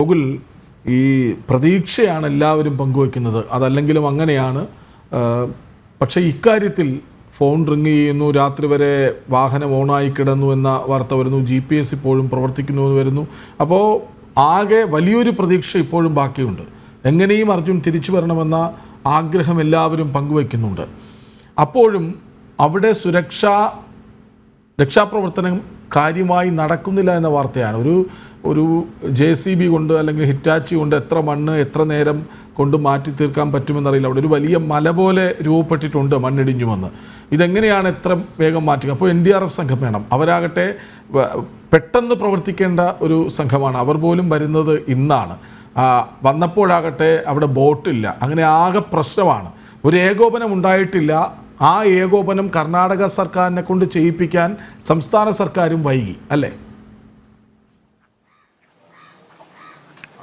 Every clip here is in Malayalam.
ഗോകുൽ, ഈ പ്രതീക്ഷയാണ് എല്ലാവരും പങ്കുവയ്ക്കുന്നത്, അതല്ലെങ്കിലും അങ്ങനെയാണ്. പക്ഷേ ഇക്കാര്യത്തിൽ ഫോൺ റിങ് ചെയ്യുന്നു, രാത്രി വരെ വാഹനം ഓണായി കിടന്നു എന്ന വാർത്ത വരുന്നു, GPS ഇപ്പോഴും പ്രവർത്തിക്കുന്നു എന്ന് വരുന്നു. അപ്പോൾ ആകെ വലിയൊരു പ്രതീക്ഷ ഇപ്പോഴും ബാക്കിയുണ്ട്. എങ്ങനെയും അർജുൻ തിരിച്ചു വരണമെന്ന ആഗ്രഹം എല്ലാവരും പങ്കുവയ്ക്കുന്നുണ്ട്. അപ്പോഴും അവിടെ രക്ഷാപ്രവർത്തനം കാര്യമായി നടക്കുന്നില്ല എന്ന വാർത്തയാണ്. ഒരു JCB കൊണ്ട് അല്ലെങ്കിൽ ഹിറ്റാച്ചി കൊണ്ട് എത്ര മണ്ണ് എത്ര നേരം കൊണ്ട് മാറ്റി തീർക്കാൻ പറ്റുമെന്നറിയില്ല. അവിടെ ഒരു വലിയ മല പോലെ രൂപപ്പെട്ടിട്ടുണ്ട് മണ്ണിടിഞ്ഞു വന്ന്. ഇതെങ്ങനെയാണ് എത്ര വേഗം മാറ്റുക? അപ്പോൾ NDRF സംഘം വേണം. അവരാകട്ടെ പെട്ടെന്ന് പ്രവർത്തിക്കേണ്ട ഒരു സംഘമാണ്. അവർ പോലും വരുന്നത് ഇന്നാണ്. വന്നപ്പോഴാകട്ടെ അവിടെ ബോട്ടില്ല. അങ്ങനെ ആകെ പ്രശ്നമാണ്. ഒരു ഏകോപനം ഉണ്ടായിട്ടില്ല. ആ ഏകോപനം കർണാടക സർക്കാരിനെ കൊണ്ട് ചെയ്യിപ്പിക്കാൻ സംസ്ഥാന സർക്കാരും വൈകി, അല്ലേ?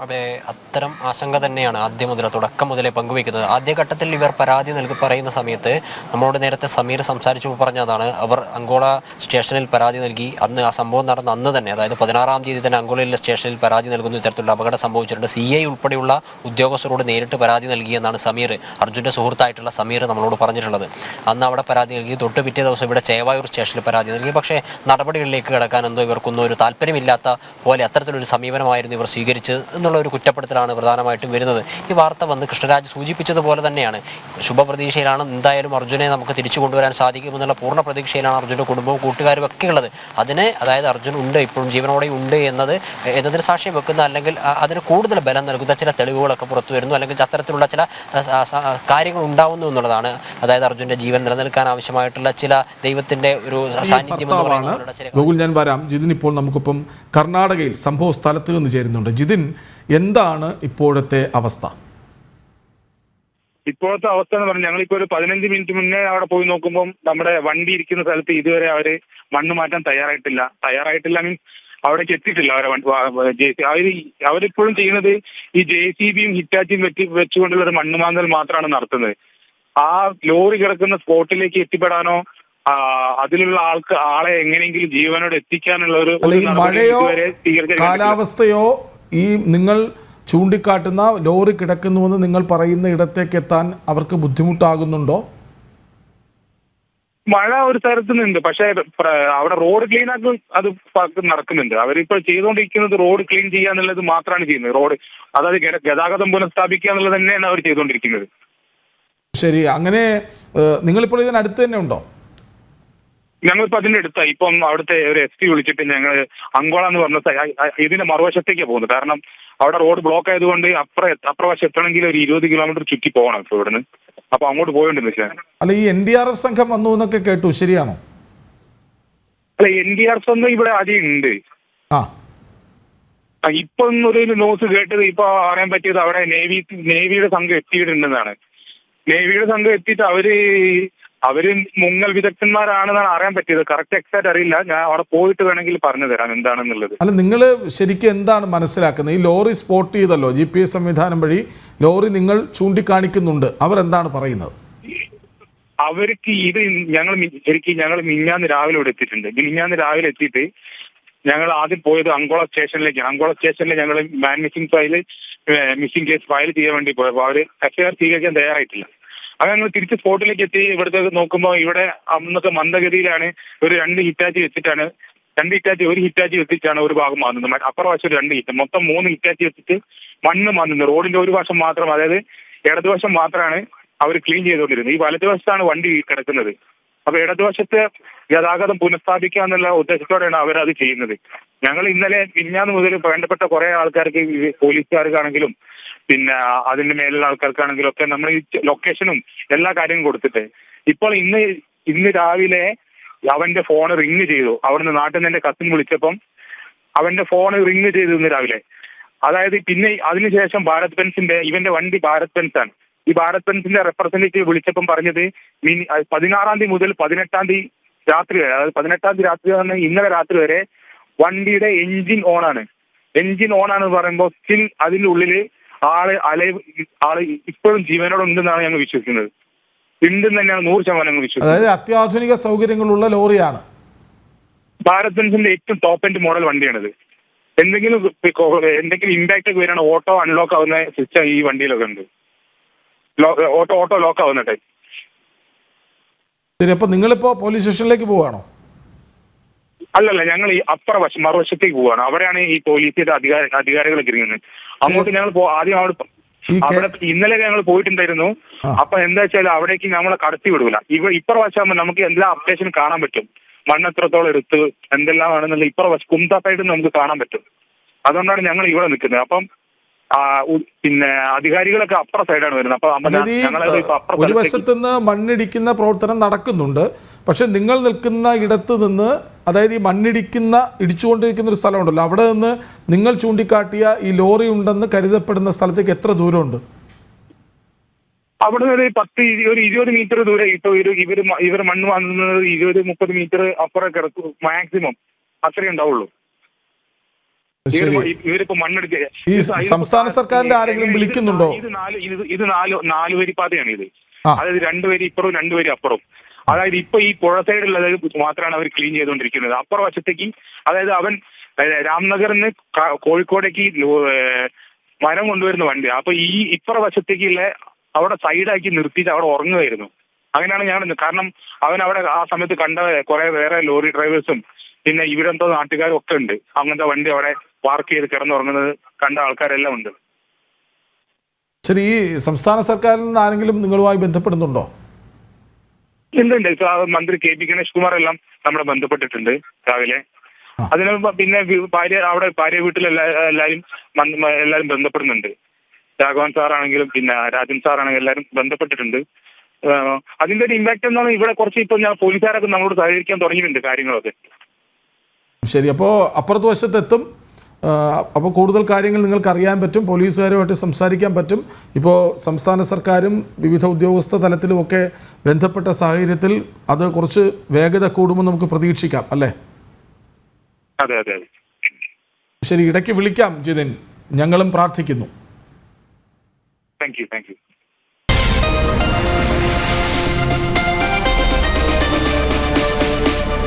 അതെ, അത്തരം ആശങ്ക തന്നെയാണ് ആദ്യം മുതൽ തുടക്കം മുതലേ പങ്കുവയ്ക്കുന്നത്. ആദ്യഘട്ടത്തിൽ ഇവർ പരാതി പറയുന്ന സമയത്ത് നമ്മളോട് നേരത്തെ സമീർ സംസാരിച്ചപ്പോൾ പറഞ്ഞതാണ്, അവർ അങ്കോള സ്റ്റേഷനിൽ പരാതി നൽകി. അന്ന് ആ സംഭവം നടന്ന അന്ന് തന്നെ, അതായത് 16-ാം തീയതി തന്നെ അങ്കോളയിലെ സ്റ്റേഷനിൽ പരാതി നൽകുന്ന ഇത്തരത്തിലുള്ള അപകടം സംഭവിച്ചിട്ടുണ്ട്. CI ഉൾപ്പെടെയുള്ള ഉദ്യോഗസ്ഥരോട് നേരിട്ട് പരാതി നൽകിയെന്നാണ് സമീർ, അർജുൻ്റെ സുഹൃത്തായിട്ടുള്ള സമീർ നമ്മളോട് പറഞ്ഞിട്ടുള്ളത്. അന്ന് അവിടെ പരാതി നൽകി. തൊട്ട് പിറ്റേ ദിവസം ഇവിടെ ചേവായൂർ സ്റ്റേഷനിൽ പരാതി നൽകി. പക്ഷേ നടപടികളിലേക്ക് കിടക്കാൻ എന്തോ ഇവർക്കൊന്നും ഒരു താല്പര്യമില്ലാത്ത പോലെ അത്തരത്തിലൊരു സമീപനമായിരുന്നു ഇവർ സ്വീകരിച്ചത് എന്നുള്ള ഒരു കുറ്റപ്പെടുത്തലാണ് പ്രധാനമായിട്ടും വരുന്നത്. ഈ വാർത്ത വന്ന് കൃഷ്ണരാജ് സൂചിപ്പിച്ചതുപോലെ തന്നെയാണ്, ശുഭപ്രതീക്ഷയിലാണ് എന്തായാലും അർജുനെ നമുക്ക് തിരിച്ചു കൊണ്ടുവരാൻ സാധിക്കുമെന്നുള്ള പൂർണ്ണ പ്രതീക്ഷയിലാണ് അർജുൻ്റെ കുടുംബവും കൂട്ടുകാരും ഒക്കെ ഉള്ളത്. അതായത് അർജുൻ ഉണ്ട്, ഇപ്പോഴും ജീവനോടെ ഉണ്ട് എന്നതിന് സാക്ഷ്യം വെക്കുന്ന, അല്ലെങ്കിൽ അതിന് കൂടുതൽ ബലം നൽകുന്ന ചില തെളിവുകളൊക്കെ പുറത്തു വരുന്നു, അല്ലെങ്കിൽ അത്തരത്തിലുള്ള ചില കാര്യങ്ങൾ ഉണ്ടാവുന്നു എന്നുള്ളതാണ്. അതായത് അർജുൻ്റെ ജീവൻ നിലനിൽക്കാൻ ആവശ്യമായിട്ടുള്ള ചില ദൈവത്തിൻ്റെ ഒരു സാന്നിധ്യം എന്ന് പറയുന്നത്. ഞാൻ വരാം. ജിതിൻ ഇപ്പോൾ നമുക്കിപ്പം കർണാടകയിൽ സംഭവ സ്ഥലത്ത് നിന്ന് ചേരുന്നുണ്ട്. ജിതിൻ, എന്താണ് ഇപ്പോഴത്തെ അവസ്ഥ? ഇപ്പോഴത്തെ അവസ്ഥ എന്ന് പറഞ്ഞാൽ, ഞങ്ങളിപ്പോൾ ഒരു 15 മിനിറ്റ് മുന്നേ അവിടെ പോയി നോക്കുമ്പോൾ നമ്മുടെ വണ്ടി ഇരിക്കുന്ന സ്ഥലത്ത് ഇതുവരെ അവര് മണ്ണ് മാറ്റാൻ തയ്യാറായിട്ടില്ല മീൻസ് അവിടേക്ക് എത്തിയിട്ടില്ല. അവരിപ്പോഴും ചെയ്യുന്നത് ഈ JCBയും ഹിറ്റാച്ചിയും വെച്ചുകൊണ്ടുള്ള ഒരു മണ്ണ് മാന്തൽ മാത്രമാണ് നടത്തുന്നത്. ആ ലോറി കിടക്കുന്ന സ്പോട്ടിലേക്ക് എത്തിപ്പെടാനോ അതിലുള്ള ആളെ എങ്ങനെയെങ്കിലും ജീവനോട് എത്തിക്കാനുള്ള ഒരു മഴയോ കാലാവസ്ഥയോ ഈ നിങ്ങൾ ചൂണ്ടിക്കാട്ടുന്ന ലോറി കിടക്കുന്നുവെന്ന് നിങ്ങൾ പറയുന്ന ഇടത്തേക്ക് എത്താൻ അവർക്ക് ബുദ്ധിമുട്ടാകുന്നുണ്ടോ? മഴ ഒരു തരത്തിലുണ്ട്, പക്ഷേ അവിടെ റോഡ് ക്ലീൻ ആക്കി അത് നടക്കുന്നുണ്ട്. അവരിപ്പോൾ ചെയ്തുകൊണ്ടിരിക്കുന്നത് റോഡ് ക്ലീൻ ചെയ്യുക എന്നുള്ളത് മാത്രമാണ് ചെയ്യുന്നത്. റോഡ് അതായത് ഗതാഗതം പുനഃസ്ഥാപിക്കുക എന്നുള്ളത് തന്നെയാണ് അവർ ചെയ്തുകൊണ്ടിരിക്കുന്നത്. ശരി, അങ്ങനെ നിങ്ങളിപ്പോൾ ഇതിനടുത്ത് തന്നെ ഉണ്ടോ? ഞങ്ങളിപ്പോൾ അതിന്റെ അടുത്തായി. ഇപ്പം അവിടുത്തെ ഒരു SP വിളിച്ചിട്ട് ഞങ്ങൾ അങ്കോള എന്ന് പറഞ്ഞ ഇതിന്റെ മറുവശത്തേക്കാണ് പോകുന്നത്. കാരണം അവിടെ റോഡ് ബ്ലോക്ക് ആയതുകൊണ്ട് അപ്പുറവശം എത്തണമെങ്കിൽ ഒരു 20 കിലോമീറ്റർ ചുറ്റി പോകണം ഇപ്പോൾ ഇവിടുന്ന്. അപ്പൊ അങ്ങോട്ട് പോയോണ്ടെന്ന് വെച്ചാൽ. അല്ല, ഈ NDRF സംഘം വന്നു എന്നൊക്കെ കേട്ടു, ശരിയാണോ? അല്ല, NDRF ഒന്നും ഇവിടെ ആദ്യം ഉണ്ട്. ഇപ്പൊ ഒരു ന്യൂസ് കേട്ടത് ഇപ്പൊ അറിയാൻ പറ്റിയത് അവിടെ നേവിയുടെ സംഘം എത്തിയിട്ടുണ്ടെന്നാണ്. നേവിയുടെ സംഘം എത്തിയിട്ട് അവര് മുങ്ങൽ വിദഗ്ധന്മാരാണെന്നാണ് അറിയാൻ പറ്റിയത്. കറക്റ്റ് എക്സാക്ട് അറിയില്ല. ഞാൻ അവിടെ പോയിട്ട് വേണമെങ്കിൽ പറഞ്ഞു തരാം എന്താണെന്നുള്ളത്. അല്ല, നിങ്ങൾ ശരിക്കും എന്താണ് മനസ്സിലാക്കുന്നത്? ഈ ലോറി സ്പോട്ട് ചെയ്തല്ലോ, GPS സംവിധാനം വഴി ലോറി നിങ്ങൾ ചൂണ്ടിക്കാണിക്കുന്നുണ്ട്. അവരെന്താണ് പറയുന്നത്? അവർക്ക് ഇത് ഞങ്ങൾ മിഞ്ഞാന്ന് രാവിലെ ഇവിടെ എത്തിയിട്ടുണ്ട്. മിഞ്ഞാന്ന് രാവിലെ എത്തിയിട്ട് ഞങ്ങൾ ആദ്യം പോയത് അങ്കോള സ്റ്റേഷനിലേക്കാണ്. അങ്കോള സ്റ്റേഷനിൽ ഞങ്ങൾ മിസ്സിംഗ് കേസ് ഫയൽ ചെയ്യാൻ വേണ്ടി പോയപ്പോൾ അവര് FIR സ്വീകരിക്കാൻ തയ്യാറായിട്ടില്ല. അത് ഞങ്ങൾ തിരിച്ച് സ്പോട്ടിലേക്ക് എത്തി. ഇവിടുത്തെ നോക്കുമ്പോൾ ഇവിടെ അന്നൊക്കെ മന്ദഗതിയിലാണ്. ഒരു 2 ഹിറ്റാച്ചി വെച്ചിട്ടാണ് ഒരു ഹിറ്റാച്ചി വെച്ചിട്ടാണ് ഒരു ഭാഗം മാന്നുന്നത്. അപ്പുറവശം 2 ഹിറ്റ്, മൊത്തം 3 ഹിറ്റാച്ചി വെച്ചിട്ട് മണ്ണ് മാന്നുന്നത്. റോഡിന്റെ ഒരു വശം മാത്രം, അതായത് ഇടതുവശം മാത്രമാണ് അവർ ക്ലീൻ ചെയ്തുകൊണ്ടിരുന്നത്. ഈ വലതുവശത്താണ് വണ്ടി കിടക്കുന്നത്. അപ്പൊ ഇടതുവശത്തെ ഗതാഗതം പുനഃസ്ഥാപിക്കുക എന്നുള്ള ഉദ്ദേശത്തോടെയാണ് അവരത് ചെയ്യുന്നത്. ഞങ്ങൾ ഇന്നലെ മിഞ്ഞാന്ന് മുതൽ വേണ്ടപ്പെട്ട കുറെ ആൾക്കാർക്ക്, പോലീസുകാർക്കാണെങ്കിലും പിന്നെ അതിന്റെ മേലുള്ള ആൾക്കാർക്കാണെങ്കിലും ഒക്കെ നമ്മൾ ഈ ലൊക്കേഷനും എല്ലാ കാര്യങ്ങളും കൊടുത്തിട്ട് ഇപ്പോൾ ഇന്ന് രാവിലെ അവന്റെ ഫോൺ റിങ് ചെയ്തു. അവിടുന്ന് നാട്ടിൽ നിന്ന് എന്റെ കസിൻ വിളിച്ചപ്പം അവന്റെ ഫോൺ റിങ് ചെയ്തു ഇന്ന് രാവിലെ. അതായത് പിന്നെ അതിനുശേഷം ഇവന്റെ വണ്ടി ഭാരത് ബെൻസ് ആണ്. ഈ ഭാരത് ബെൻസിന്റെ റെപ്രസെന്റേറ്റീവ് വിളിച്ചപ്പം പറഞ്ഞത് 16-ാം തീയതി മുതൽ 18-ാം തീയതി രാത്രി വരെ, അതായത് 18-ാം തീയതി രാത്രി പറഞ്ഞാൽ ഇന്നലെ രാത്രി വരെ വണ്ടിയുടെ എഞ്ചിൻ ഓണാണ്. എഞ്ചിൻ ഓണാണെന്ന് പറയുമ്പോൾ സ്റ്റിൽ അതിന്റെ ഉള്ളില് ആള് ഇപ്പോഴും ജീവനോടെ ഉണ്ടെന്നാണ് ഞങ്ങൾ വിശ്വസിക്കുന്നത്. ഉണ്ടെന്ന് തന്നെയാണ് 100% വിശ്വസിക്കുന്നത്. അതായത് അത്യാധുനിക സൗകര്യങ്ങളുള്ള ലോറിയാണ്. ഭാരത് ബെൻസിന്റെ ഏറ്റവും ടോപ്പ് എൻഡ് മോഡൽ വണ്ടിയാണിത്. എന്തെങ്കിലും ഇമ്പാക്ട് ഒക്കെ വരികയാണ് ഓട്ടോ അൺലോക്ക് ആവുന്ന സിസ്റ്റം ഈ വണ്ടിയിലൊക്കെ ഉണ്ട്. ഓട്ടോ ലോക്ക് ആവുന്ന ടൈപ്പ്. ശരി, അപ്പോൾ നിങ്ങളിപ്പോൾ പോലീസ് സ്റ്റേഷനിലേക്ക് പോവുകയാണോ? അല്ലല്ല, ഞങ്ങൾ ഈ മറുവശത്തേക്ക് പോവാണ്. അവിടെയാണ് ഈ പോലീസിന്റെ അധികാരികളൊക്കെ ഇരിക്കുന്നത്. അങ്ങോട്ട് ഞങ്ങൾ ആദ്യം അവിടെ ഇന്നലെ ഞങ്ങൾ പോയിട്ടുണ്ടായിരുന്നു. അപ്പൊ എന്താ വെച്ചാൽ അവിടേക്ക് നമ്മളെ കടത്തി വിടൂല. ഇപ്പുറവശാകുമ്പോൾ നമുക്ക് എല്ലാ അപ്ഡേഷനും കാണാൻ പറ്റും. മണ്ണ് എത്രത്തോളം എടുത്ത് എന്തെല്ലാം ആണെന്നുള്ള ഇപ്പുറവശം കുംത സൈഡിൽ നമുക്ക് കാണാൻ പറ്റും. അതുകൊണ്ടാണ് ഞങ്ങൾ ഇവിടെ നിൽക്കുന്നത്. അപ്പം പിന്നെ അധികാരികളൊക്കെ അപ്പുറ സൈഡാണ് വരുന്നത്. അപ്പൊ ഒരു വശത്ത് നിന്ന് മണ്ണിടിക്കുന്ന പ്രവർത്തനം നടക്കുന്നുണ്ട്. പക്ഷെ നിങ്ങൾ നിൽക്കുന്ന ഇടത്ത് നിന്ന്, അതായത് ഈ ഇടിച്ചുകൊണ്ടിരിക്കുന്ന ഒരു സ്ഥലമുണ്ടല്ലോ, അവിടെ നിന്ന് നിങ്ങൾ ചൂണ്ടിക്കാട്ടിയ ഈ ലോറി ഉണ്ടെന്ന് കരുതപ്പെടുന്ന സ്ഥലത്തേക്ക് എത്ര ദൂരമുണ്ട്? അവിടെ ഒരു 20 മീറ്റർ ദൂരം. ഇപ്പൊ ഇവർ മണ്ണ് വന്നത് 20-30 മീറ്റർ അപ്പുറം കിടക്കും മാക്സിമം. അത്രേ ഉണ്ടാവുള്ളൂ. ഇവരിപ്പോ മണ്ണെടുക്ക. ഈ സംസ്ഥാന സർക്കാരിന്റെ ആരെങ്കിലും വിളിക്കുന്നുണ്ടോ? ഇത് നാല് വരി പാതയാണ് ഇത്. അതായത് 2 വരി ഇപ്പുറവും 2 വരി അപ്പുറവും. അതായത് ഇപ്പൊ ഈ പുഴ സൈഡിലുള്ളത് മാത്രമാണ് അവർ ക്ലീൻ ചെയ്തുകൊണ്ടിരിക്കുന്നത്. അപ്പുറ വശത്തേക്ക്, അതായത് അവൻ രാംനഗറിന് കോഴിക്കോടേക്ക് മരം കൊണ്ടുവരുന്ന വണ്ടി. അപ്പൊ ഈ ഇപ്പുറ വശത്തേക്കുള്ള അവിടെ സൈഡാക്കി നിർത്തിയിട്ട് അവിടെ ഉറങ്ങുമായിരുന്നു. അങ്ങനെയാണ് കാരണം അവൻ അവിടെ ആ സമയത്ത് കണ്ട കുറെ വേറെ ലോറി ഡ്രൈവേഴ്സും പിന്നെ ഇവിടെ എന്തോ നാട്ടുകാരും ഒക്കെ ഉണ്ട്. അങ്ങനത്തെ വണ്ടി അവിടെ പാർക്ക് ചെയ്ത് കിടന്നുറങ്ങുന്നത് കണ്ട ആൾക്കാരെല്ലാം ഉണ്ട്. ശരി, ഈ സംസ്ഥാന സർക്കാരിൽ നിന്ന് ആരെങ്കിലും നിങ്ങളുമായി ബന്ധപ്പെടുന്നുണ്ടോ? ഉണ്ട്. മന്ത്രി KP ഗണേഷ് കുമാർ എല്ലാം നമ്മളെ ബന്ധപ്പെട്ടിട്ടുണ്ട് രാവിലെ. അതിന് പിന്നെ ഭാര്യ വീട്ടിലെല്ലാരും ബന്ധപ്പെടുന്നുണ്ട്. രാഘവൻ സാറാണെങ്കിലും പിന്നെ രാജൻ സാറാണെങ്കിലും എല്ലാവരും ബന്ധപ്പെട്ടിട്ടുണ്ട്. അതിന്റെ ഒരു ഇമ്പാക്ട് എന്നാണ് ഇവിടെ കുറച്ച് ഇപ്പൊ പോലീസുകാരൊക്കെ നമ്മളോട് സഹകരിക്കാൻ തുടങ്ങിയിട്ടുണ്ട് കാര്യങ്ങളൊക്കെ. ശരി, അപ്പോൾ അപ്പുറത്ത് വശത്തെത്തും. അപ്പോൾ കൂടുതൽ കാര്യങ്ങൾ നിങ്ങൾക്ക് അറിയാൻ പറ്റും, പോലീസുകാരുമായിട്ട് സംസാരിക്കാൻ പറ്റും. ഇപ്പോൾ സംസ്ഥാന സർക്കാരും വിവിധ ഉദ്യോഗസ്ഥ തലത്തിലുമൊക്കെ ബന്ധപ്പെട്ട സാഹചര്യത്തിൽ അത് കുറച്ച് വേഗത കൂടുമെന്ന് നമുക്ക് പ്രതീക്ഷിക്കാം, അല്ലേ? അതെ. ശരി, ഇടയ്ക്ക് വിളിക്കാം ജിതിൻ, ഞങ്ങളും പ്രാർത്ഥിക്കുന്നു. Thank you.